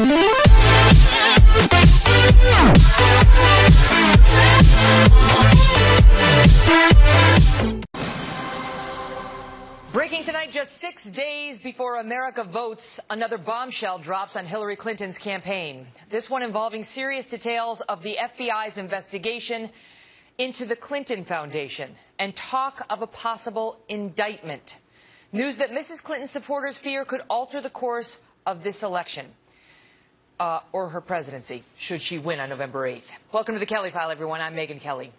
Breaking tonight, just 6 days before America votes, another bombshell drops on Hillary Clinton's campaign. This one involving serious details of the FBI's investigation into the Clinton Foundation and talk of a possible indictment. News that Mrs. Clinton's supporters fear could alter the course of this election or her presidency, should she win on November 8th. Welcome to the Kelly File, everyone. I'm Megyn Kelly.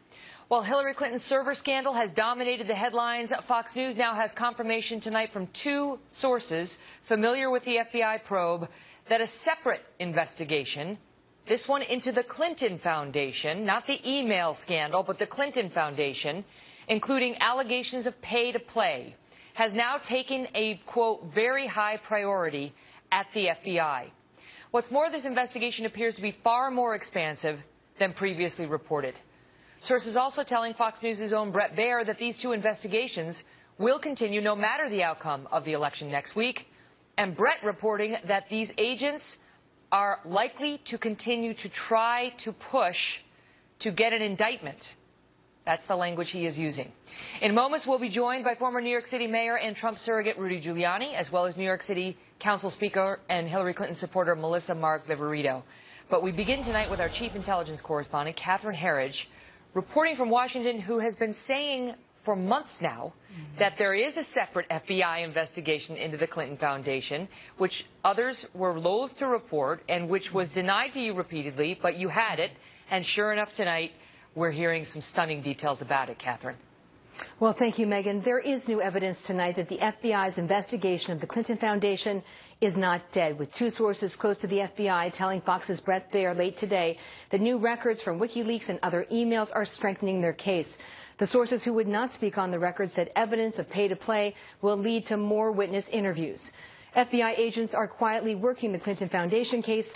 While Hillary Clinton's server scandal has dominated the headlines, Fox News now has confirmation tonight from two sources familiar with the FBI probe that a separate investigation, this one into the Clinton Foundation, not the email scandal, but the Clinton Foundation, including allegations of pay to play, has now taken a, quote, very high priority at the FBI. What's more, this investigation appears to be far more expansive than previously reported. Sources also telling Fox News' own Bret Baier that these two investigations will continue no matter the outcome of the election next week, and Bret reporting that these agents are likely to continue to try to push to get an indictment. That's the language he is using. In moments, we'll be joined by former New York City Mayor and Trump surrogate Rudy Giuliani, as well as New York City Council Speaker and Hillary Clinton supporter Melissa Mark-Viverito. But we begin tonight with our chief intelligence correspondent, Catherine Herridge, reporting from Washington, who has been saying for months now that there is a separate FBI investigation into the Clinton Foundation, which others were loath to report and which was denied to you repeatedly, but you had it. And sure enough, tonight, we're hearing some stunning details about it, Catherine. Well, thank you, Megyn. There is new evidence tonight that the FBI's investigation of the Clinton Foundation is not dead, with two sources close to the FBI telling Fox's Bret Baier late today that new records from WikiLeaks and other emails are strengthening their case. The sources who would not speak on the record said evidence of pay-to-play will lead to more witness interviews. FBI agents are quietly working the Clinton Foundation case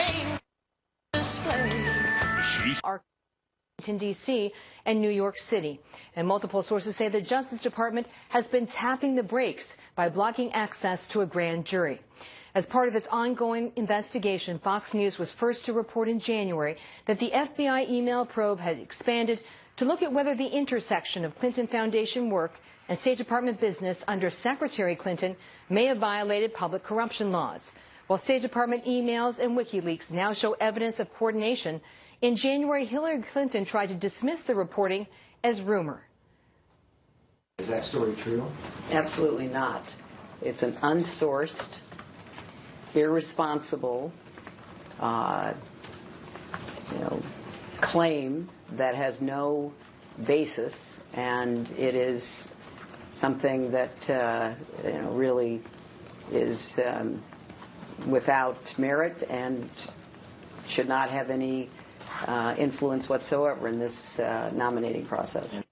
in D.C. and New York City. And multiple sources say the Justice Department has been tapping the brakes by blocking access to a grand jury. As part of its ongoing investigation, Fox News was first to report in January that the FBI email probe had expanded to look at whether the intersection of Clinton Foundation work and State Department business under Secretary Clinton may have violated public corruption laws. While State Department emails and WikiLeaks now show evidence of coordination, in January, Hillary Clinton tried to dismiss the reporting as rumor. Is that story true? Absolutely not. It's an unsourced, irresponsible, claim that has no basis, and it is something that really is without merit and should not have any influence whatsoever in this nominating process.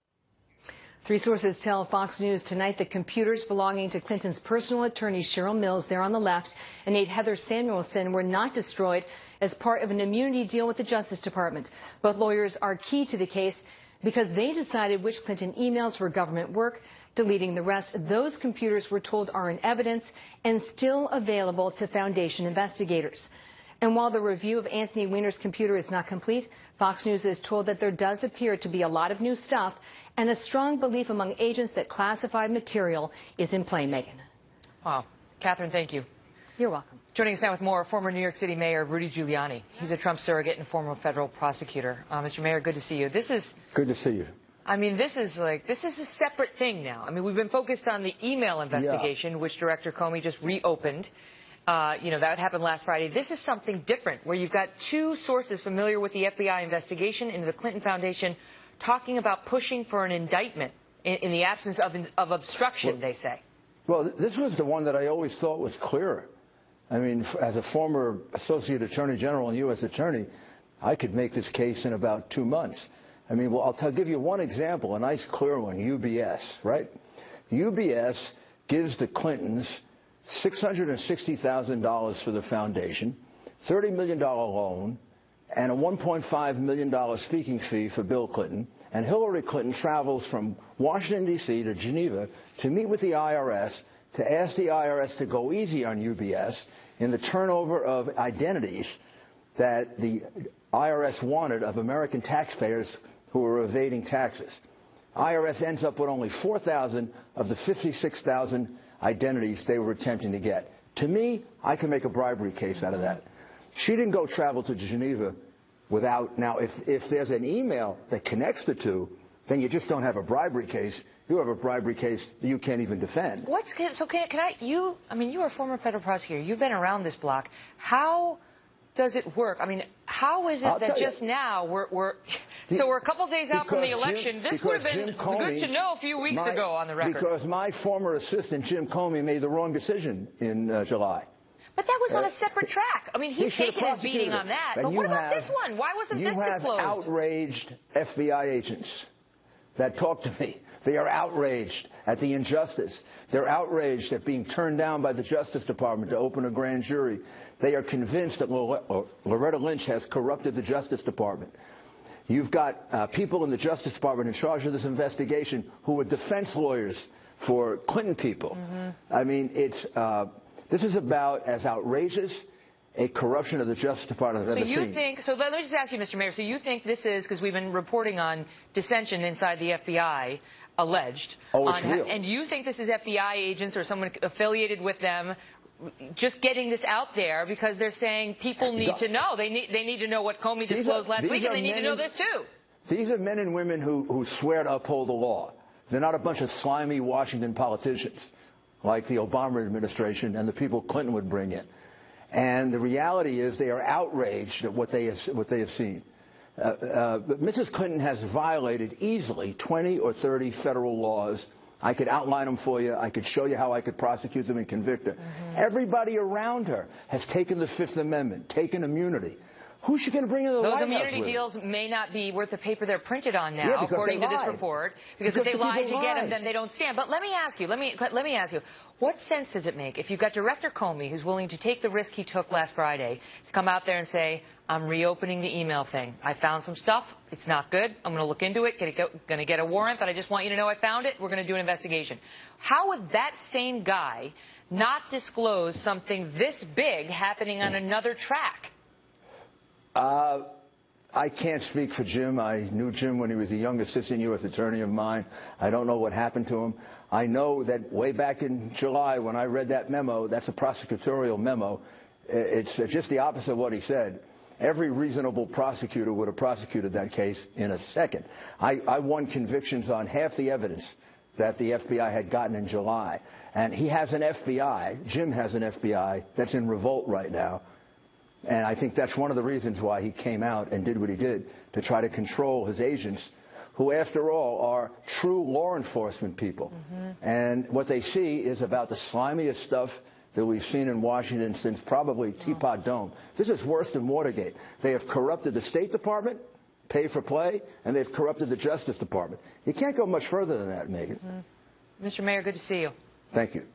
Three sources tell Fox News tonight that computers belonging to Clinton's personal attorney, Cheryl Mills, there on the left, and aide Heather Samuelson were not destroyed as part of an immunity deal with the Justice Department. Both lawyers are key to the case because they decided which Clinton emails were government work, deleting the rest. Those computers, we're told, are in evidence and still available to Foundation investigators. And while the review of Anthony Weiner's computer is not complete, Fox News is told that there does appear to be a lot of new stuff and a strong belief among agents that classified material is in play, Megyn. Wow. Catherine, thank you. You're welcome. Joining us now with more, former New York City Mayor Rudy Giuliani. He's a Trump surrogate and former federal prosecutor. Mr. Mayor, good to see you. This is... Good to see you. I mean, this is a separate thing now. I mean, we've been focused on the email investigation, which Director Comey just reopened. That happened last Friday. This is something different, where you've got two sources familiar with the FBI investigation into the Clinton Foundation talking about pushing for an indictment in the absence of obstruction, they say. Well, this was the one that I always thought was clearer. I mean, as a former Associate Attorney General and U.S. Attorney, I could make this case in about 2 months. I mean, well, I'll give you one example, a nice clear one, UBS, right? UBS gives the Clintons $660,000 for the foundation, $30 million loan, and a $1.5 million speaking fee for Bill Clinton. And Hillary Clinton travels from Washington, D.C. to Geneva to meet with the IRS, to ask the IRS to go easy on UBS in the turnover of identities that the IRS wanted of American taxpayers who were evading taxes. IRS ends up with only 4,000 of the 56,000 identities they were attempting to get. To me, I can make a bribery case out of that. She didn't go travel to Geneva without. Now, if there's an email that connects the two, then you just don't have a bribery case. You have a bribery case that you can't even defend. I mean, you are a former federal prosecutor. You've been around this block. How does it work? I mean, how is it that just now we're a couple days out from the election? This would have been good to know a few weeks ago on the record. Because my former assistant, Jim Comey, made the wrong decision in July. But that was on a separate track. I mean, he's taken his beating on that. But what about this one? Why wasn't this disclosed? You have outraged FBI agents that talk to me. They are outraged at the injustice. They're outraged at being turned down by the Justice Department to open a grand jury. They are convinced that Loretta Lynch has corrupted the Justice Department. You've got people in the Justice Department in charge of this investigation who were defense lawyers for Clinton people. I mean, this is about as outrageous a corruption of the Justice Department as I've ever seen. So let me just ask you, Mr. Mayor, so you think this is, because we've been reporting on dissension inside the FBI, alleged. Oh, it's real. And you think this is FBI agents or someone affiliated with them just getting this out there because they're saying people need to know. They need to know what Comey disclosed last week, and they need to know this too. These are men and women who swear to uphold the law. They're not a bunch of slimy Washington politicians like the Obama administration and the people Clinton would bring in. And the reality is they are outraged at what they have seen. Mrs. Clinton has violated easily 20 or 30 federal laws. I could outline them for you. I could show you how I could prosecute them and convict her. Everybody around her has taken the Fifth Amendment, taken immunity. Who's she going to bring in the White House with? Those immunity deals may not be worth the paper they're printed on now, according to this report. Because if they lied to get them, then they don't stand. But let me ask you, let me ask you, what sense does it make if you've got Director Comey, who's willing to take the risk he took last Friday, to come out there and say, I'm reopening the email thing. I found some stuff. It's not good. I'm going to look into it. Going to get a warrant, but I just want you to know I found it. We're going to do an investigation. How would that same guy not disclose something this big happening on another track? I can't speak for Jim. I knew Jim when he was a young assistant U.S. attorney of mine. I don't know what happened to him. I know that way back in July when I read that memo, that's a prosecutorial memo. It's just the opposite of what he said. Every reasonable prosecutor would have prosecuted that case in a second. I won convictions on half the evidence that the FBI had gotten in July. And he has an FBI, Jim has an FBI, that's in revolt right now. And I think that's one of the reasons why he came out and did what he did, to try to control his agents, who, after all, are true law enforcement people. And what they see is about the slimiest stuff that we've seen in Washington since probably Teapot Dome. This is worse than Watergate. They have corrupted the State Department, pay for play, and they've corrupted the Justice Department. You can't go much further than that, Megyn. Mr. Mayor, good to see you. Thank you.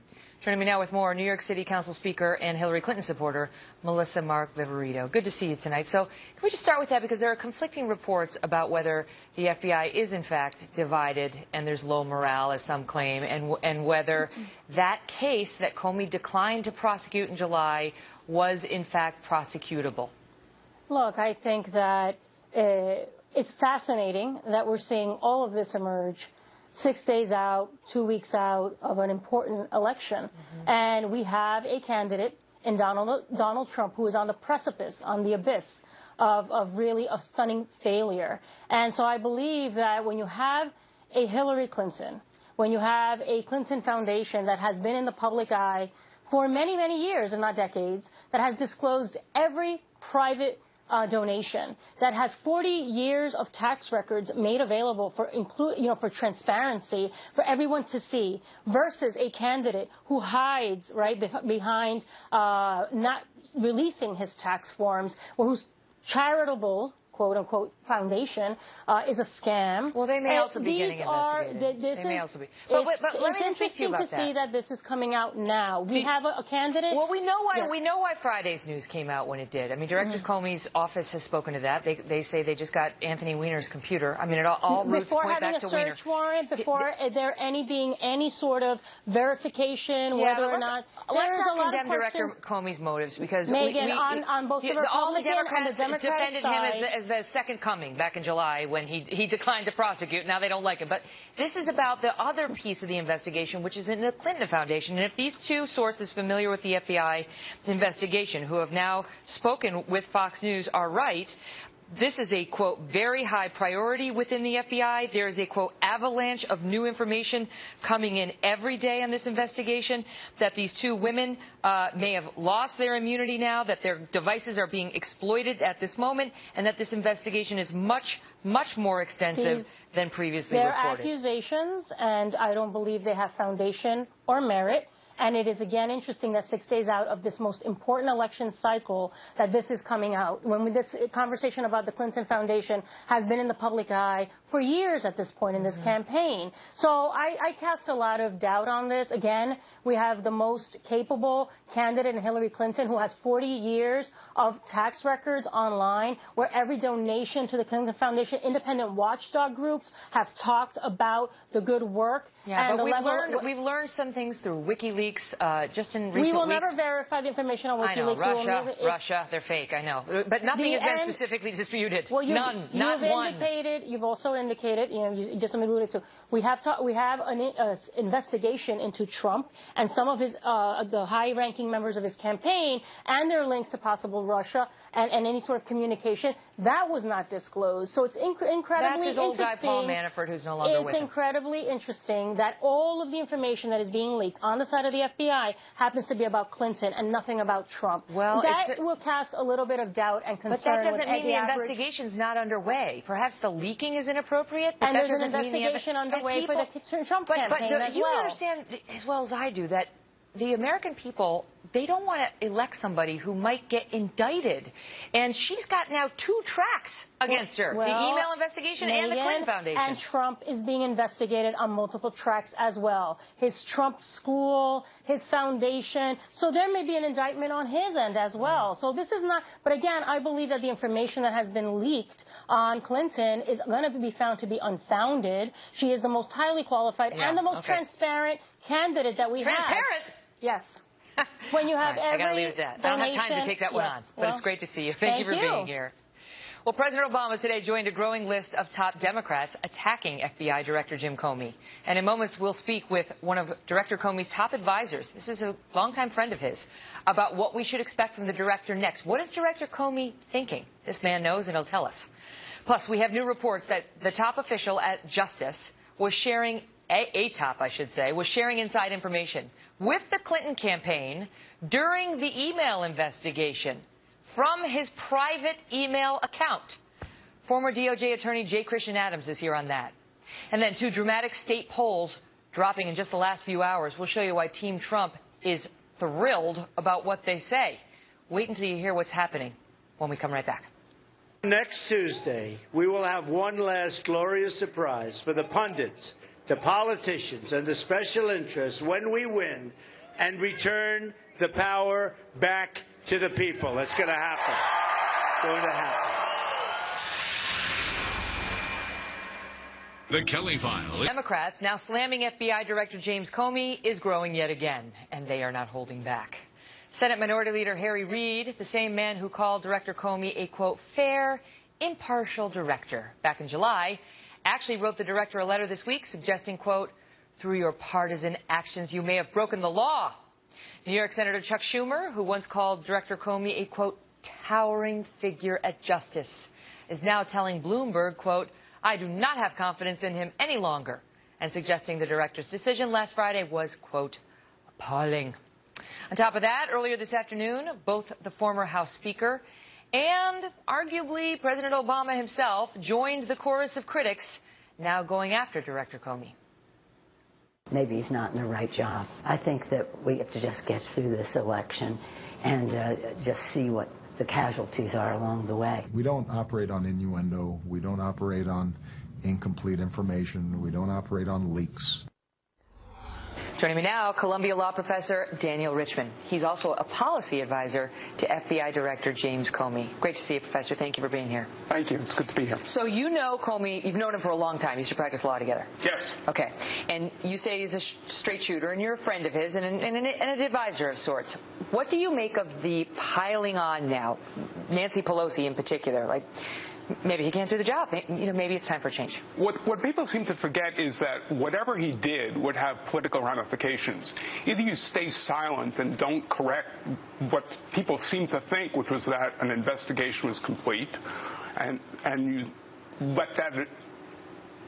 Joining me now with more, New York City Council Speaker and Hillary Clinton supporter, Melissa Mark Viverito. Good to see you tonight. So can we just start with that, because there are conflicting reports about whether the FBI is in fact divided and there's low morale, as some claim, and whether that case that Comey declined to prosecute in July was in fact prosecutable. Look, I think that it's fascinating that we're seeing all of this emerge 6 days out, 2 weeks out of an important election. And we have a candidate in Donald Trump who is on the precipice, on the abyss of really a stunning failure. And so I believe that when you have a Hillary Clinton, when you have a Clinton Foundation that has been in the public eye for many, many years, and not decades, that has disclosed every private donation, that has 40 years of tax records made available for for transparency for everyone to see, versus a candidate who hides behind not releasing his tax forms, or who's charitable, quote-unquote foundation is a scam. Well, they may And also be getting investigated. They may also be. But let me just speak to you about that. It's interesting to see that this is coming out now. We have a candidate. Well, we know why. Yes. We know why Friday's news came out when it did. I mean, Director Comey's office has spoken to that. They say they just got Anthony Weiner's computer. I mean, it all roots point back to Weiner. Before having a search warrant, before there being any sort of verification, whether or not. Let's not condemn Director Comey's motives, because Megyn, on both the Republican all the Democrats and the Democratic defended side, him as the second coming back in July when he declined to prosecute. Now they don't like him. But this is about the other piece of the investigation, which is in the Clinton Foundation. And if these two sources familiar with the FBI investigation, who have now spoken with Fox News, are right, this is a, quote, very high priority within the FBI. There is a, quote, avalanche of new information coming in every day on this investigation, that these two women may have lost their immunity now, that their devices are being exploited at this moment, and that this investigation is much, much more extensive than previously reported. They're accusations, and I don't believe they have foundation or merit. And it is, again, interesting that 6 days out of this most important election cycle that this is coming out. When this conversation about the Clinton Foundation has been in the public eye for years at this point in this campaign. So I cast a lot of doubt on this. Again, we have the most capable candidate in Hillary Clinton, who has 40 years of tax records online, where every donation to the Clinton Foundation, independent watchdog groups have talked about the good work. Yeah, and but we've learned some things through WikiLeaks. Just in recent weeks. We will never verify the information on WikiLeaks. I know, Russia, they're fake, I know. But nothing has been specifically disputed. Well, none, not one. You've also indicated, you just alluded to, we have an investigation into Trump and some of his, the high-ranking members of his campaign and their links to possible Russia and any sort of communication. That was not disclosed. So it's incredibly interesting. That's his old guy, Paul Manafort, who's no longer with him. It's incredibly interesting that all of the information that is being leaked on the side of the FBI happens to be about Clinton and nothing about Trump. Well, that will cast a little bit of doubt and concern. But that doesn't mean the investigation's not underway. Perhaps the leaking is inappropriate, but and that there's doesn't an investigation underway for the Trump campaign as well. You understand as well as I do that the American people, they don't want to elect somebody who might get indicted. And she's got now 2 tracks against her, the email investigation and the Clinton Foundation. And Trump is being investigated on multiple tracks as well. His Trump school, his foundation. So there may be an indictment on his end as well. So this is not, but again, I believe that the information that has been leaked on Clinton is going to be found to be unfounded. She is the most highly qualified and the most transparent candidate that we have. Transparent? Yes. When you have I got to leave it at that. I don't have time to take that one on, but it's great to see you. Thank you for being here. Well, President Obama today joined a growing list of top Democrats attacking FBI Director Jim Comey. And in moments, we'll speak with one of Director Comey's top advisors. This is a longtime friend of his, about what we should expect from the director next. What is Director Comey thinking? This man knows, and he'll tell us. Plus, we have new reports that the top official at Justice was sharing was sharing inside information with the Clinton campaign during the email investigation from his private email account. Former DOJ attorney J. Christian Adams is here on that. And then 2 dramatic state polls dropping in just the last few hours. We'll show you why Team Trump is thrilled about what they say. Wait until you hear what's happening when we come right back. Next Tuesday, we will have one last glorious surprise for the pundits, the politicians, and the special interests when we win and return the power back to the people. It's going to happen. It's going to happen. The Kelly File. Democrats now slamming FBI Director James Comey is growing yet again, and they are not holding back. Senate Minority Leader Harry Reid, the same man who called Director Comey a, quote, fair, impartial director back in July, actually wrote the director a letter this week suggesting, quote, through your partisan actions, you may have broken the law. New York Senator Chuck Schumer, who once called Director Comey a, quote, towering figure at justice, is now telling Bloomberg, quote, I do not have confidence in him any longer, and suggesting the director's decision last Friday was, quote, appalling. On top of that, earlier this afternoon, both the former House Speaker and arguably President Obama himself joined the chorus of critics now going after Director Comey. Maybe he's not in the right job. I think that we have to just get through this election and just see what the casualties are along the way. We don't operate on innuendo. We don't operate on incomplete information. We don't operate on leaks. Joining me now, Columbia Law professor Daniel Richman. He's also a policy advisor to FBI Director James Comey. Great to see you, Professor. Thank you for being here. Thank you. It's good to be here. So you know Comey, you've known him for a long time. You used to practice law together. Yes. Okay. And you say he's a straight shooter, and you're a friend of his and an advisor of sorts. What do you make of the piling on now? Nancy Pelosi in particular, like, maybe he can't do the job. Maybe it's time for a change. What people seem to forget is that whatever he did would have political ramifications. Either you stay silent and don't correct what people seem to think, which was that an investigation was complete, and you let that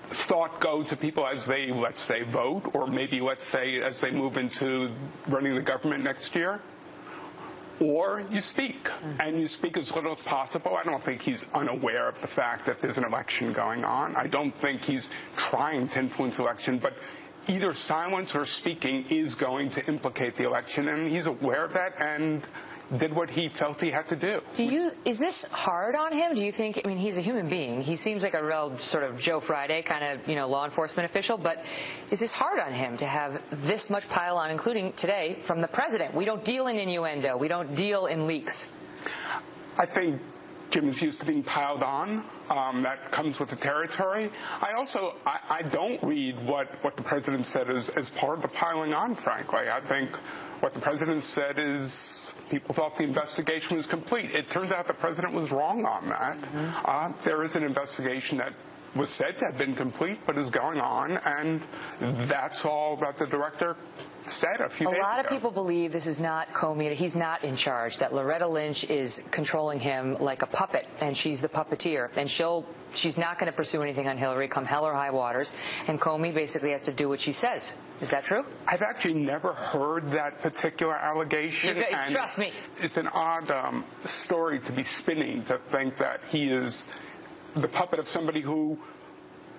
thought go to people as they, let's say, vote, or maybe, let's say, as they move into running the government next year. Or you speak, and you speak as little as possible. I don't think he's unaware of the fact that there's an election going on. I don't think he's trying to influence the election, but either silence or speaking is going to implicate the election, and he's aware of that and did what he felt he had to do. Is this hard on him? Do you think, he's a human being. He seems like a real sort of Joe Friday kind of, law enforcement official, but is this hard on him to have this much pile on, including today from the president? We don't deal in innuendo. We don't deal in leaks. I think Jim is used to being piled on. That comes with the territory. I don't read what the president said as part of the piling on, frankly. I think what the president said is people thought the investigation was complete. It turns out the president was wrong on that. There is an investigation that was said to have been complete but is going on, and that's all that the director said a few days ago. A lot of people believe this is not Comey, he's not in charge, that Loretta Lynch is controlling him like a puppet, and she's the puppeteer, and she's not going to pursue anything on Hillary come hell or high waters, and Comey basically has to do what she says. Is that true? I've actually never heard that particular allegation. Trust me. It's an odd story to be spinning, to think that he is the puppet of somebody who,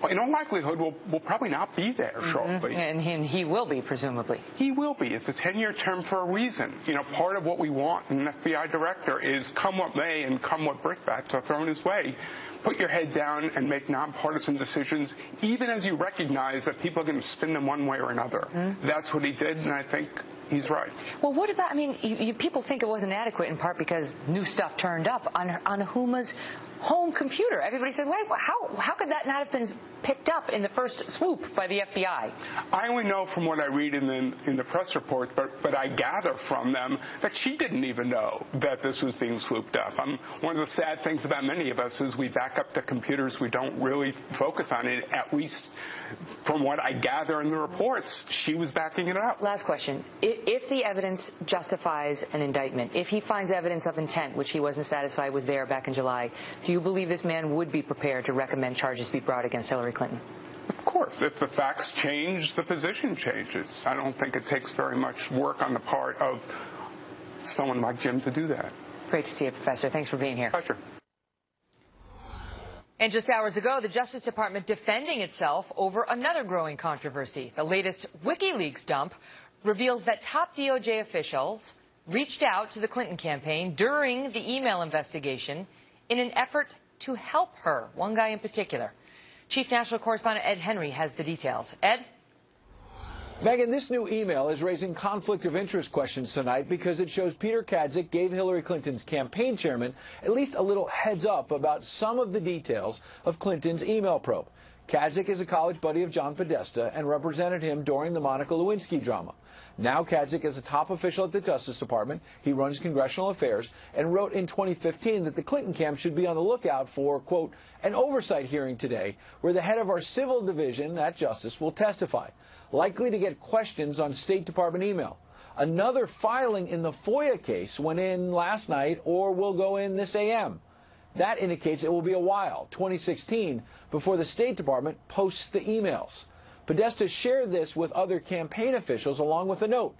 in all likelihood, will probably not be there shortly. And he will be, presumably. He will be. It's a 10-year term for a reason. Part of what we want in an FBI director is come what may and come what brickbats are thrown his way. Put your head down and make nonpartisan decisions, even as you recognize that people are going to spin them one way or another. That's what he did, and I think he's right. Well, what about, people think it wasn't adequate in part because new stuff turned up on Huma's home computer. Everybody said, wait, how could that not have been picked up in the first swoop by the FBI? I only know from what I read in the press report, but I gather from them that she didn't even know that this was being swooped up. One of the sad things about many of us is we back up the computers. We don't really focus on it, at least from what I gather in the reports. She was backing it up. Last question. If the evidence justifies an indictment, if he finds evidence of intent, which he wasn't satisfied was there back in July, do you believe this man would be prepared to recommend charges be brought against Hillary Clinton? Of course. If the facts change, the position changes. I don't think it takes very much work on the part of someone like Jim to do that. It's great to see you, Professor. Thanks for being here. Pleasure. And just hours ago, the Justice Department defending itself over another growing controversy. The latest WikiLeaks dump reveals that top DOJ officials reached out to the Clinton campaign during the email investigation in an effort to help her, one guy in particular. Chief National Correspondent Ed Henry has the details. Ed? Megyn, this new email is raising conflict of interest questions tonight because it shows Peter Kadzik gave Hillary Clinton's campaign chairman at least a little heads up about some of the details of Clinton's email probe. Kadzik is a college buddy of John Podesta and represented him during the Monica Lewinsky drama. Now Kadzik is a top official at the Justice Department. He runs congressional affairs and wrote in 2015 that the Clinton camp should be on the lookout for, quote, an oversight hearing today where the head of our civil division at Justice will testify, likely to get questions on State Department email. Another filing in the FOIA case went in last night or will go in this AM. That indicates it will be a while, 2016, before the State Department posts the emails. Podesta shared this with other campaign officials along with a note.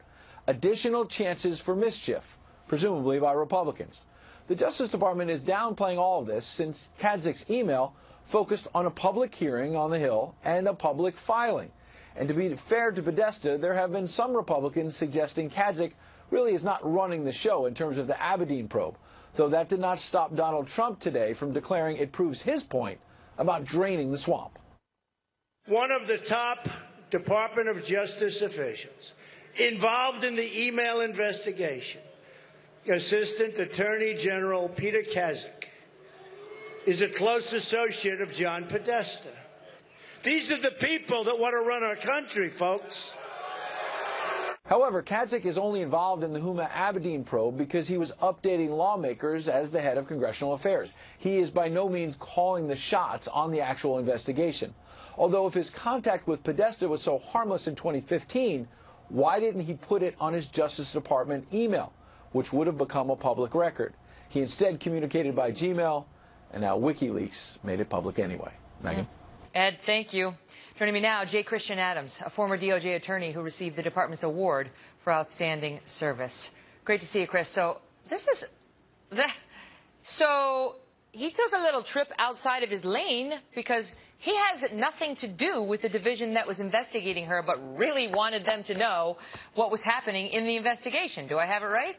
Additional chances for mischief, presumably by Republicans. The Justice Department is downplaying all of this since Kadzik's email focused on a public hearing on the Hill and a public filing. And to be fair to Podesta, there have been some Republicans suggesting Kadzik really is not running the show in terms of the Abedin probe. though that did not stop Donald Trump today from declaring it proves his point about draining the swamp. One of the top Department of Justice officials involved in the email investigation, Assistant Attorney General Peter Kazik, is a close associate of John Podesta. These are the people that want to run our country, folks. However, Kazik is only involved in the Huma Abedin probe because he was updating lawmakers as the head of congressional affairs. He is by no means calling the shots on the actual investigation. Although if his contact with Podesta was so harmless in 2015, why didn't he put it on his Justice Department email, which would have become a public record? He instead communicated by Gmail, and now WikiLeaks made it public anyway. Megyn? Ed, thank you. Joining me now, J. Christian Adams, a former DOJ attorney who received the department's award for outstanding service. Great to see you, Chris. So so he took a little trip outside of his lane because he has nothing to do with the division that was investigating her, but really wanted them to know what was happening in the investigation. Do I have it right?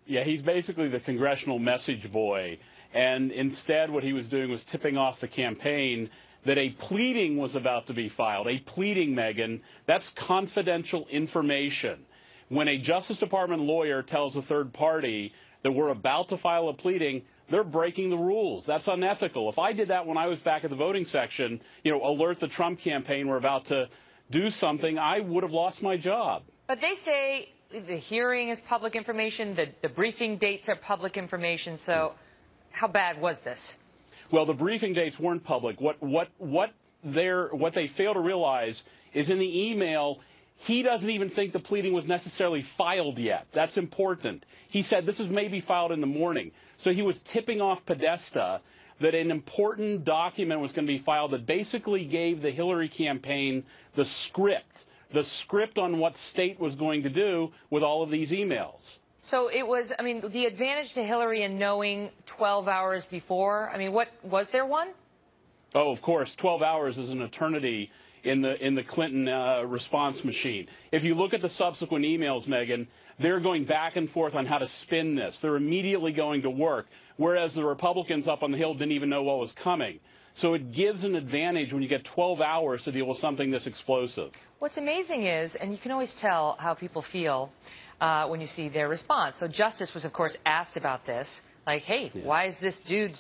Yeah, he's basically the congressional message boy. And instead, what he was doing was tipping off the campaign that a pleading was about to be filed. A pleading, Megyn, that's confidential information. When a Justice Department lawyer tells a third party that we're about to file a pleading, they're breaking the rules. That's unethical. If I did that when I was back at the voting section, alert the Trump campaign we're about to do something, I would have lost my job. But they say the hearing is public information, the briefing dates are public information, so how bad was this? Well, the briefing dates weren't public. What they fail to realize is in the email, he doesn't even think the pleading was necessarily filed yet. That's important. He said this is maybe filed in the morning. So he was tipping off Podesta that an important document was going to be filed that basically gave the Hillary campaign the script on what state was going to do with all of these emails. So it was, the advantage to Hillary in knowing 12 hours before, what, was there one? Oh, of course. 12 hours is an eternity in the Clinton response machine. If you look at the subsequent emails, Megyn, they're going back and forth on how to spin this. They're immediately going to work, whereas the Republicans up on the Hill didn't even know what was coming. So it gives an advantage when you get 12 hours to deal with something this explosive. What's amazing is, and you can always tell how people feel when you see their response. So Justice was, of course, asked about this. Like, hey, why is this dude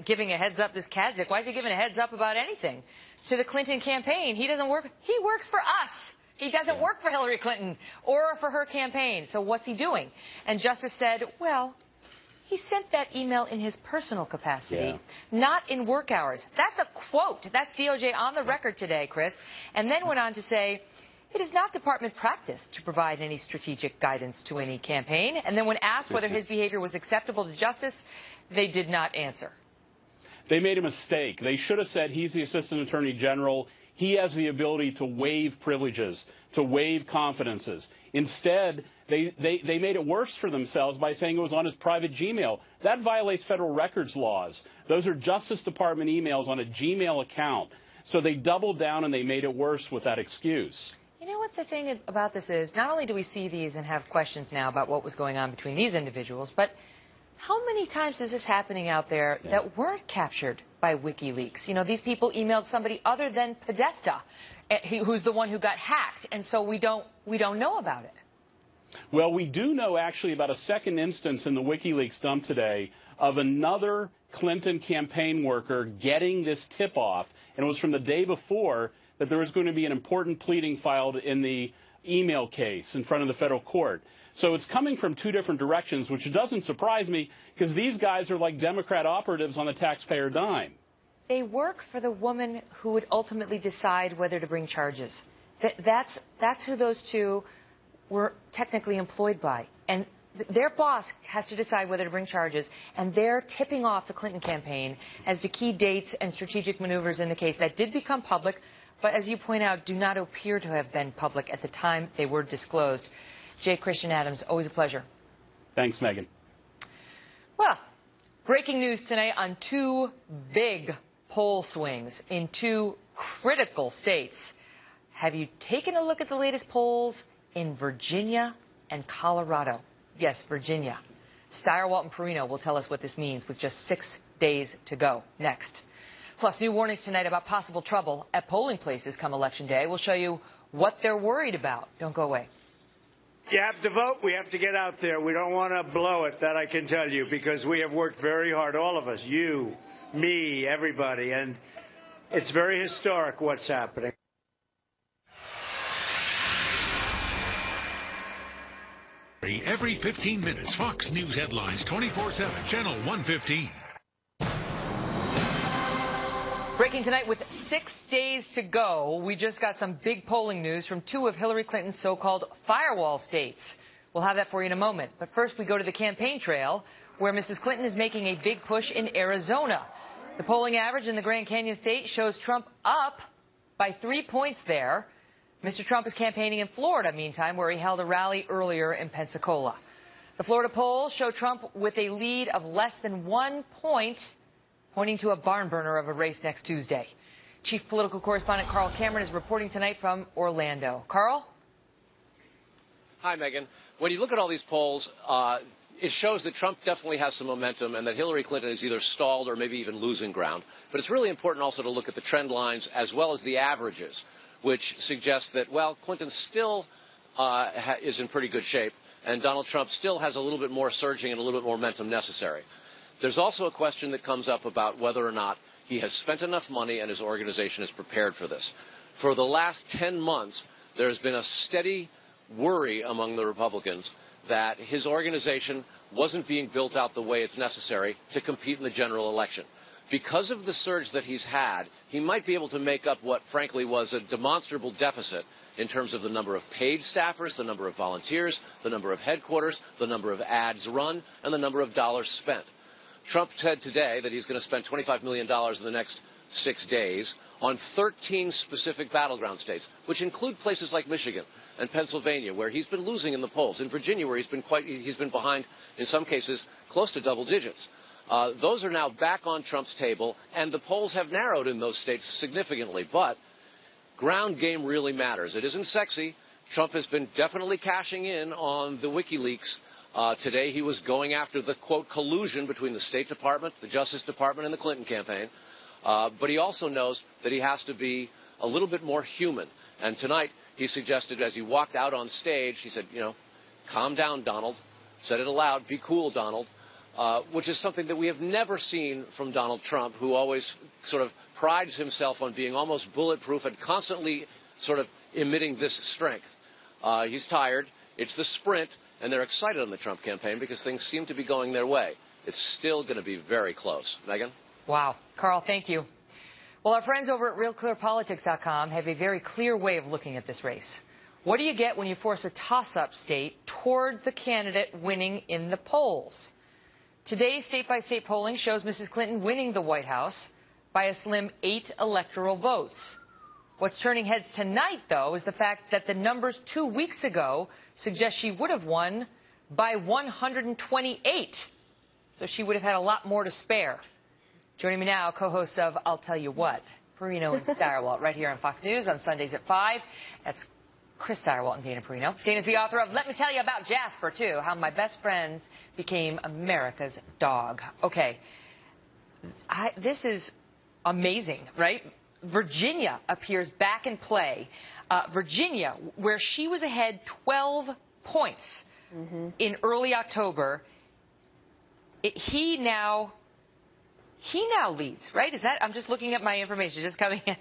giving a heads up, this Kazik, why is he giving a heads up about anything to the Clinton campaign? He doesn't work. He works for us. He doesn't work for Hillary Clinton or for her campaign. So what's he doing? And Justice said, well, he sent that email in his personal capacity, not in work hours. That's a quote. That's DOJ on the record today, Chris. And then went on to say, it is not department practice to provide any strategic guidance to any campaign. And then when asked whether his behavior was acceptable to Justice, they did not answer. They made a mistake. They should have said he's the Assistant Attorney General. He has the ability to waive privileges, to waive confidences. Instead, they made it worse for themselves by saying it was on his private Gmail. That violates federal records laws. Those are Justice Department emails on a Gmail account. So they doubled down and they made it worse with that excuse. You know what the thing about this is? Not only do we see these and have questions now about what was going on between these individuals, but how many times is this happening out there that weren't captured by WikiLeaks? These people emailed somebody other than Podesta, who's the one who got hacked, and so we don't know about it. Well, we do know actually about a second instance in the WikiLeaks dump today of another Clinton campaign worker getting this tip-off, and it was from the day before that there was going to be an important pleading filed in the email case in front of the federal court. So it's coming from two different directions, which doesn't surprise me because these guys are like Democrat operatives on the taxpayer dime. They work for the woman who would ultimately decide whether to bring charges. That's who those two were technically employed by. And their boss has to decide whether to bring charges, and they're tipping off the Clinton campaign as to key dates and strategic maneuvers in the case that did become public, but as you point out, do not appear to have been public at the time they were disclosed. J. Christian Adams, always a pleasure. Thanks, Megyn. Well, breaking news tonight on two big poll swings in two critical states. Have you taken a look at the latest polls in Virginia and Colorado? Yes, Virginia. Steyerwalt and Perino will tell us what this means with just 6 days to go. Next. Plus, new warnings tonight about possible trouble at polling places come Election Day. We'll show you what they're worried about. Don't go away. You have to vote. We have to get out there. We don't want to blow it, that I can tell you, because we have worked very hard, all of us, you, me, everybody, and it's very historic what's happening. Every 15 minutes, Fox News headlines 24/7, channel 115. Breaking tonight with 6 days to go, we just got some big polling news from 2 of Hillary Clinton's so-called firewall states. We'll have that for you in a moment. But first, we go to the campaign trail, where Mrs. Clinton is making a big push in Arizona. The polling average in the Grand Canyon state shows Trump up by 3 points there. Mr. Trump is campaigning in Florida, meantime, where he held a rally earlier in Pensacola. The Florida polls show Trump with a lead of less than 1 point, pointing to a barn burner of a race next Tuesday. Chief political correspondent Carl Cameron is reporting tonight from Orlando. Carl? Hi, Megyn. When you look at all these polls, it shows that Trump definitely has some momentum and that Hillary Clinton is either stalled or maybe even losing ground. But it's really important also to look at the trend lines as well as the averages, which suggests that, well, Clinton still is in pretty good shape, and Donald Trump still has a little bit more surging and a little bit more momentum necessary. There's also a question that comes up about whether or not he has spent enough money and his organization is prepared for this. For the last 10 months, there's been a steady worry among the Republicans that his organization wasn't being built out the way it's necessary to compete in the general election. Because of the surge that he's had, he might be able to make up what, frankly, was a demonstrable deficit in terms of the number of paid staffers, the number of volunteers, the number of headquarters, the number of ads run, and the number of dollars spent. Trump said today that he's going to spend $25 million in the next 6 days on 13 specific battleground states, which include places like Michigan and Pennsylvania, where he's been losing in the polls, in Virginia, where he's been behind, in some cases, close to double digits. Those are now back on Trump's table, and the polls have narrowed in those states significantly. But ground game really matters. It isn't sexy. Trump has been definitely cashing in on the WikiLeaks. Today he was going after the, quote, collusion between the State Department, the Justice Department, and the Clinton campaign. But he also knows that he has to be a little bit more human. And tonight he suggested, as he walked out on stage, he said, calm down, Donald. Said it aloud, be cool, Donald. Which is something that we have never seen from Donald Trump, who always sort of prides himself on being almost bulletproof and constantly sort of emitting this strength. He's tired. It's the sprint, and they're excited on the Trump campaign because things seem to be going their way. It's still going to be very close. Megyn? Wow. Carl, thank you. Well, our friends over at RealClearPolitics.com have a very clear way of looking at this race. What do you get when you force a toss-up state toward the candidate winning in the polls? Today's state-by-state polling shows Mrs. Clinton winning the White House by a slim 8 electoral votes. What's turning heads tonight, though, is the fact that the numbers 2 weeks ago suggest she would have won by 128. So she would have had a lot more to spare. Joining me now, co-hosts of I'll Tell You What, Perino and Steyerwalt, right here on Fox News on Sundays at 5. That's Chris Steyerwalt and Dana Perino. Dana's the author of Let Me Tell You About Jasper, too, How My Best Friends Became America's Dog. Okay, this is amazing, right? Virginia appears back in play. Virginia, where she was ahead 12 points in early October, he now leads, right? Is that, I'm just looking at my information, just coming in.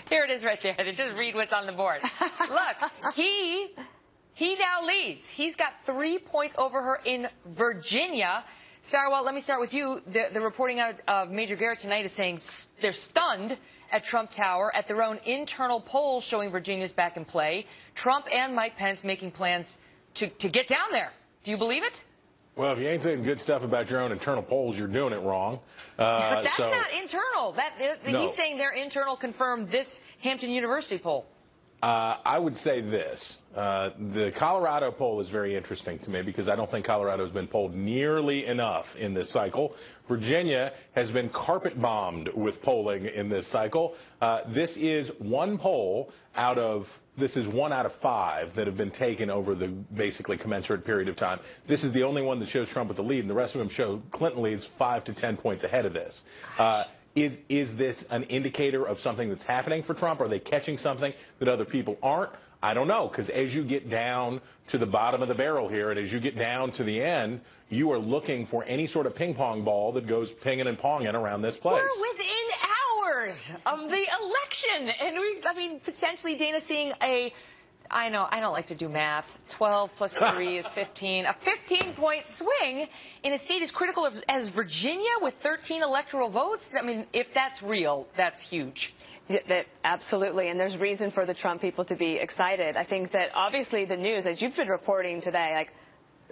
Here it is right there. Just read what's on the board. Look, he now leads. He's got 3 points over her in Virginia. Steyerwalt, let me start with you. The reporting out of Major Garrett tonight is saying they're stunned at Trump Tower at their own internal poll showing Virginia's back in play. Trump and Mike Pence making plans to get down there. Do you believe it? Well, if you ain't saying good stuff about your own internal polls, you're doing it wrong. But that's not internal. No. He's saying their internal confirmed this Hampton University poll. I would say this. The Colorado poll is very interesting to me because I don't think Colorado has been polled nearly enough in this cycle. Virginia has been carpet bombed with polling in this cycle. This is one poll out of this is 1 out of 5 that have been taken over the basically commensurate period of time. This is the only one that shows Trump with the lead, and the rest of them show Clinton leads 5 to 10 points ahead of this. Is this an indicator of something that's happening for Trump? Are they catching something that other people aren't? I don't know, because as you get down to the bottom of the barrel here, and as you get down to the end, you are looking for any sort of ping pong ball that goes pinging and ponging around this place. We're within hours of the election, and potentially Dana seeing I know, I don't like to do math. 12 plus 3 is 15. A 15-point swing in a state as critical as Virginia with 13 electoral votes. I mean, if that's real, that's huge. Yeah, absolutely, and there's reason for the Trump people to be excited. I think that obviously the news, as you've been reporting today, like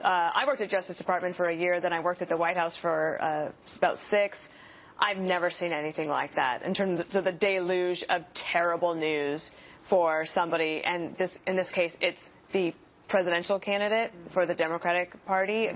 I worked at Justice Department for a year, then I worked at the White House for about 6. I've never seen anything like that in terms of the deluge of terrible news for somebody, and in this case, it's the presidential candidate for the Democratic Party.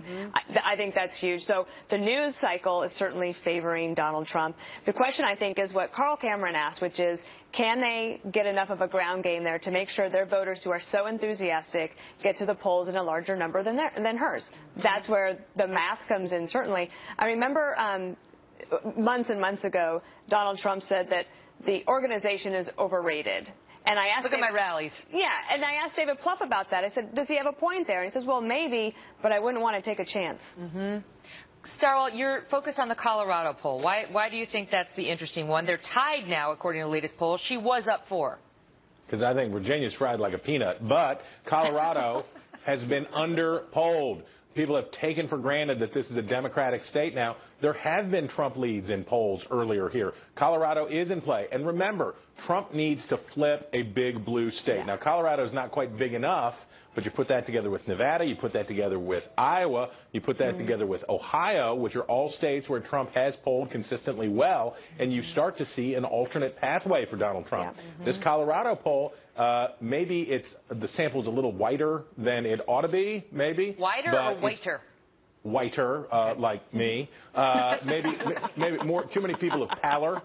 I think that's huge. So the news cycle is certainly favoring Donald Trump. The question, I think, is what Carl Cameron asked, which is, can they get enough of a ground game there to make sure their voters who are so enthusiastic get to the polls in a larger number than hers? That's where the math comes in, certainly. I remember months and months ago, Donald Trump said that the organization is overrated. And I asked Look at my rallies. Yeah, and I asked David Plouffe about that. I said, does he have a point there? And he says, well, maybe, but I wouldn't want to take a chance. Starwell, you're focused on the Colorado poll. Why do you think that's the interesting one? They're tied now, according to the latest poll. She was up 4. Because I think Virginia's fried like a peanut, but Colorado has been under-polled. People have taken for granted that this is a Democratic state now. There have been Trump leads in polls earlier here. Colorado is in play. And remember, Trump needs to flip a big blue state. Now, Colorado is not quite big enough, but you put that together with Nevada, you put that together with Iowa, you put that together with Ohio, which are all states where Trump has polled consistently well, and you start to see an alternate pathway for Donald Trump. This Colorado poll, maybe the sample's a little whiter than it ought to be, maybe. Whiter or whiter? Whiter, like me. Maybe too many people of pallor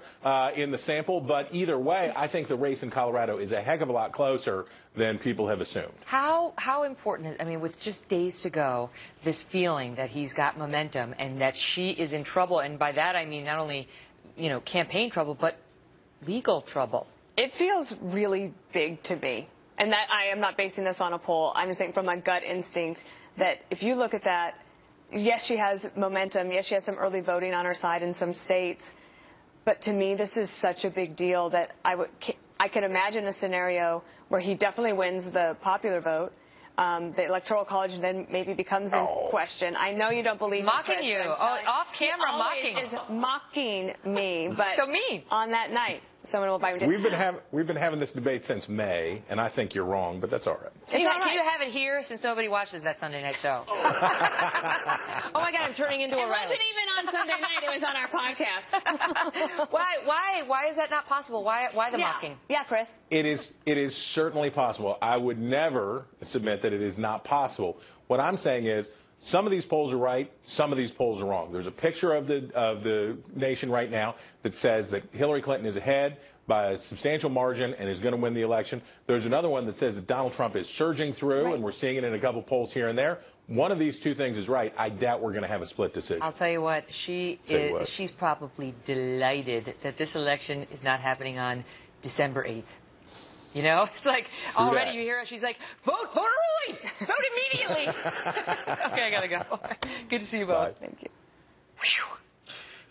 in the sample. But either way, I think the race in Colorado is a heck of a lot closer than people have assumed. How important is, with just days to go, this feeling that he's got momentum and that she is in trouble, and by that I mean not only, campaign trouble, but legal trouble? It feels really big to me. And that I am not basing this on a poll. I'm just saying from my gut instinct that if you look at that, yes, she has momentum. Yes, she has some early voting on her side in some states. But to me, this is such a big deal that I can imagine a scenario where he definitely wins the popular vote. The Electoral College then maybe becomes in question. I know you don't believe He's mocking you. Off camera, mocking. Is mocking me. But so mean. On that night, someone will buy me. We've been having this debate since May, and I think you're wrong, but that's all right. Can you have it here since nobody watches that Sunday night show? Oh my God, I'm turning into a Riley. It wasn't even on Sunday night. It was on our podcast. Why is that not possible? Why the mocking? Yeah, Chris. It is certainly possible. I would never submit that it is not possible. What I'm saying is, some of these polls are right, some of these polls are wrong. There's a picture of the nation right now that says that Hillary Clinton is ahead by a substantial margin and is going to win the election. There's another one that says that Donald Trump is surging through, and we're seeing it in a couple polls here and there. One of these two things is right. I doubt we're going to have a split decision. I'll tell you what, she's probably delighted that this election is not happening on December 8th. It's like already you hear her. She's like, vote early, vote immediately. Okay, I gotta go. Good to see you both. Bye. Thank you. Whew.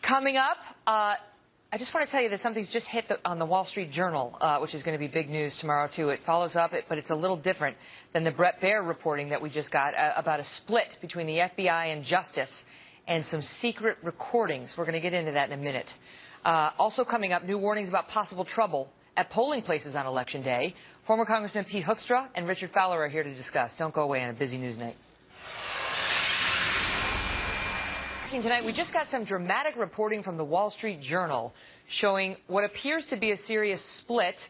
Coming up, I just want to tell you that something's just hit on the Wall Street Journal, which is going to be big news tomorrow too. It follows up, but it's a little different than the Brett Baer reporting that we just got about a split between the FBI and Justice and some secret recordings. We're going to get into that in a minute. Also coming up, new warnings about possible trouble at polling places on Election Day. Former Congressman Pete Hoekstra and Richard Fowler are here to discuss. Don't go away on a busy news night. Tonight, we just got some dramatic reporting from the Wall Street Journal showing what appears to be a serious split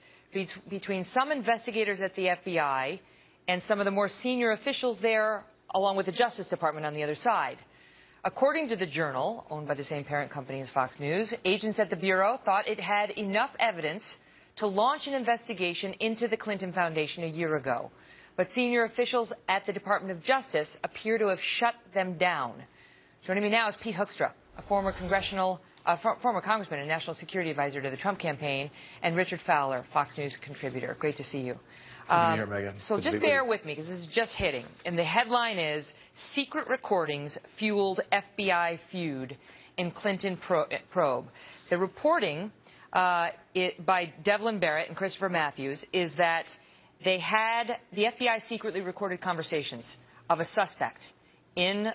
between some investigators at the FBI and some of the more senior officials there, along with the Justice Department on the other side. According to the Journal, owned by the same parent company as Fox News, agents at the Bureau thought it had enough evidence to launch an investigation into the Clinton Foundation a year ago. But senior officials at the Department of Justice appear to have shut them down. Joining me now is Pete Hoekstra, a former congressman and national security advisor to the Trump campaign, and Richard Fowler, Fox News contributor. Great to see you. Good to be here, Megyn. So just bear with me, because this is just hitting. And the headline is, Secret Recordings Fueled FBI Feud in Clinton Probe. The reporting by Devlin Barrett and Christopher Matthews is that the FBI secretly recorded conversations of a suspect in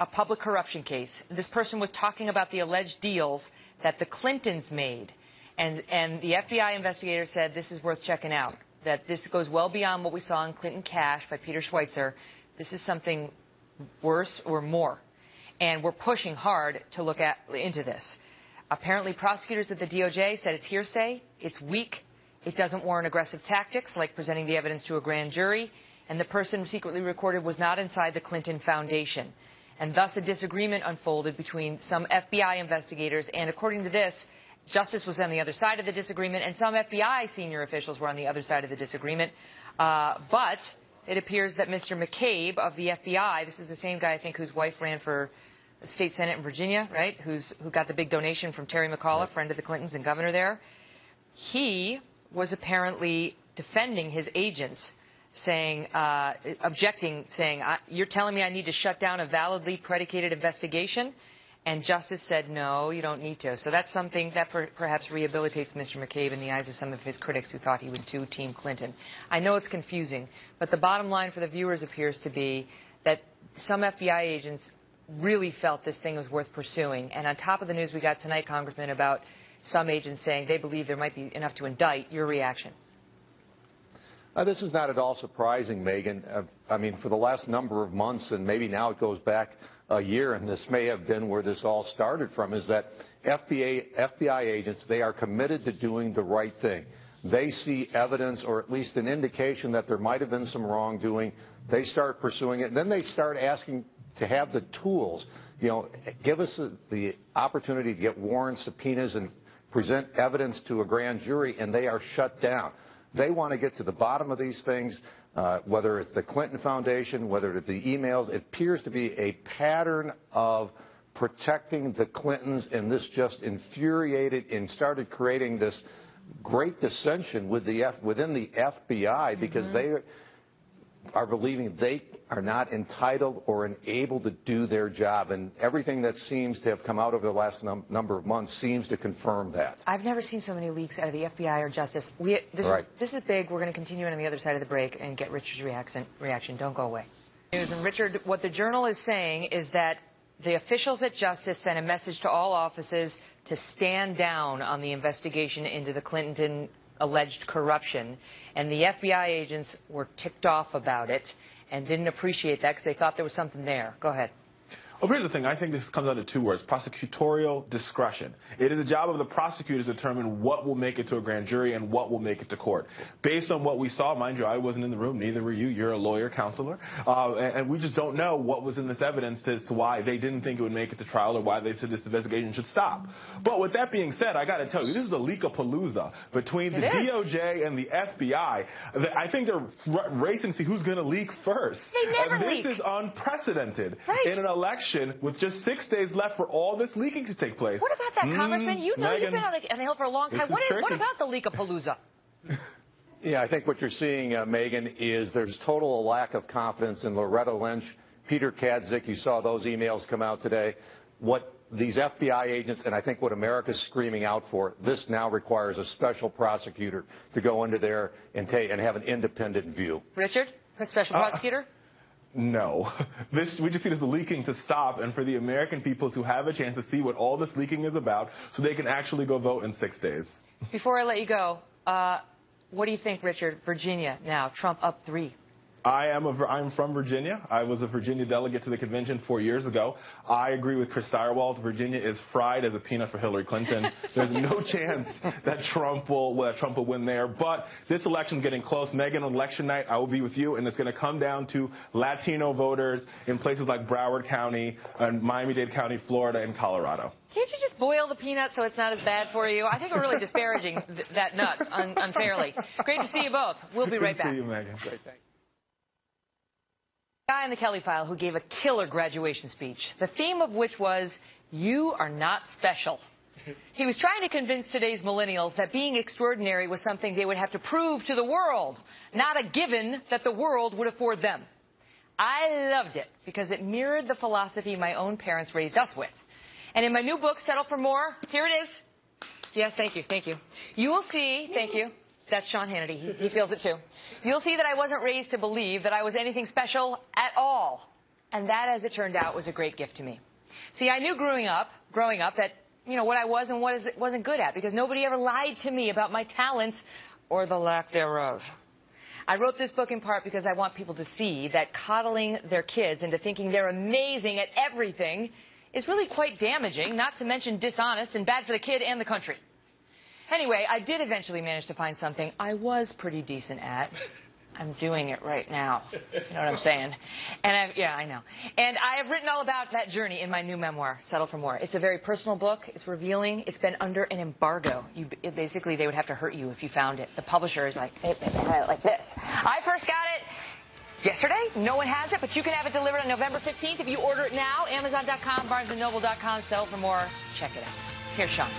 a public corruption case. This person was talking about the alleged deals that the Clintons made. And the FBI investigator said this is worth checking out, that this goes well beyond what we saw in Clinton Cash by Peter Schweitzer. This is something worse or more. And we're pushing hard to look into this. Apparently, prosecutors at the DOJ said it's hearsay, it's weak, it doesn't warrant aggressive tactics like presenting the evidence to a grand jury, and the person secretly recorded was not inside the Clinton Foundation. And thus a disagreement unfolded between some FBI investigators, and according to this, Justice was on the other side of the disagreement, and some FBI senior officials were on the other side of the disagreement. But it appears that Mr. McCabe of the FBI, this is the same guy, I think, whose wife ran for the state senate in Virginia, right, who got the big donation from Terry McAuliffe, friend of the Clintons and governor there, he was apparently defending his agents, saying, objecting, saying, you're telling me I need to shut down a validly predicated investigation? And Justice said, no, you don't need to. So that's something that perhaps rehabilitates Mr. McCabe in the eyes of some of his critics who thought he was too Team Clinton. I know it's confusing, but the bottom line for the viewers appears to be that some FBI agents really felt this thing was worth pursuing. And on top of the news we got tonight, Congressman, about some agents saying they believe there might be enough to indict, your reaction? This is not at all surprising, Megyn. I mean, for the last number of months, and maybe now it goes back a year, and this may have been where this all started from, is that FBI agents, they are committed to doing the right thing. They see evidence, or at least an indication that there might have been some wrongdoing. They start pursuing it, and then they start asking to have the tools, give us the opportunity to get warrants, subpoenas, and present evidence to a grand jury, and they are shut down. They want to get to the bottom of these things, whether it's the Clinton Foundation, whether it's the emails. It appears to be a pattern of protecting the Clintons, and this just infuriated and started creating this great dissension within the FBI because they are believing they are not entitled or unable to do their job. And everything that seems to have come out over the last number of months seems to confirm that. I've never seen so many leaks out of the FBI or Justice. This is big. We're going to continue on the other side of the break and get Richard's reaction. Don't go away. And Richard, what the Journal is saying is that the officials at Justice sent a message to all offices to stand down on the investigation into the Clinton alleged corruption, and the FBI agents were ticked off about it and didn't appreciate that because they thought there was something there. Go ahead. Well, here's the thing. I think this comes down to two words: prosecutorial discretion. It is the job of the prosecutors to determine what will make it to a grand jury and what will make it to court. Based on what we saw, mind you, I wasn't in the room, neither were you. You're a lawyer, counselor. And we just don't know what was in this evidence as to why they didn't think it would make it to trial or why they said this investigation should stop. But with that being said, I got to tell you, this is a leak-a-palooza between the DOJ and the FBI. I think they're racing to see who's going to leak first. They never leak. This is unprecedented in an election with just 6 days left for all this leaking to take place. What about that, Congressman? You know, Megyn, you've been on the Hill for a long time. What about the leak-a-palooza? Yeah, I think what you're seeing, Megyn, is there's total lack of confidence in Loretta Lynch, Peter Kadzik. You saw those emails come out today. What these FBI agents, and I think what America's screaming out for, this now requires a special prosecutor to go into there and have an independent view. Richard, special prosecutor? No. We just need the leaking to stop and for the American people to have a chance to see what all this leaking is about so they can actually go vote in 6 days. Before I let you go, what do you think, Richard? Virginia now, Trump up 3. I'm from Virginia. I was a Virginia delegate to the convention 4 years ago. I agree with Chris Stirewalt. Virginia is fried as a peanut for Hillary Clinton. There's no chance that Trump will win there. But this election's getting close. Megyn, on election night, I will be with you, and it's going to come down to Latino voters in places like Broward County, and Miami-Dade County, Florida, and Colorado. Can't you just boil the peanut so it's not as bad for you? I think we're really disparaging that nut unfairly. Great to see you both. We'll be right back. Good to see you, Megyn. Great, thanks. Guy in the Kelly File who gave a killer graduation speech, the theme of which was, "You are not special." He was trying to convince today's millennials that being extraordinary was something they would have to prove to the world, not a given that the world would afford them. I loved it because it mirrored the philosophy my own parents raised us with. And in my new book, Settle for More, here it is. Yes, thank you, thank you. You will see, thank you. That's Sean Hannity. He feels it too. You'll see that I wasn't raised to believe that I was anything special at all. And that, as it turned out, was a great gift to me. See, I knew growing up that, what I was and what I wasn't good at, because nobody ever lied to me about my talents or the lack thereof. I wrote this book in part because I want people to see that coddling their kids into thinking they're amazing at everything is really quite damaging, not to mention dishonest and bad for the kid and the country. Anyway, I did eventually manage to find something I was pretty decent at. I'm doing it right now. You know what I'm saying? And yeah, I know. And I have written all about that journey in my new memoir, Settle for More. It's a very personal book. It's revealing. It's been under an embargo. Basically, they would have to hurt you if you found it. The publisher is like, they had it like this. I first got it yesterday. No one has it, but you can have it delivered on November 15th if you order it now. Amazon.com, BarnesandNoble.com, Settle for More. Check it out. Here's Sean.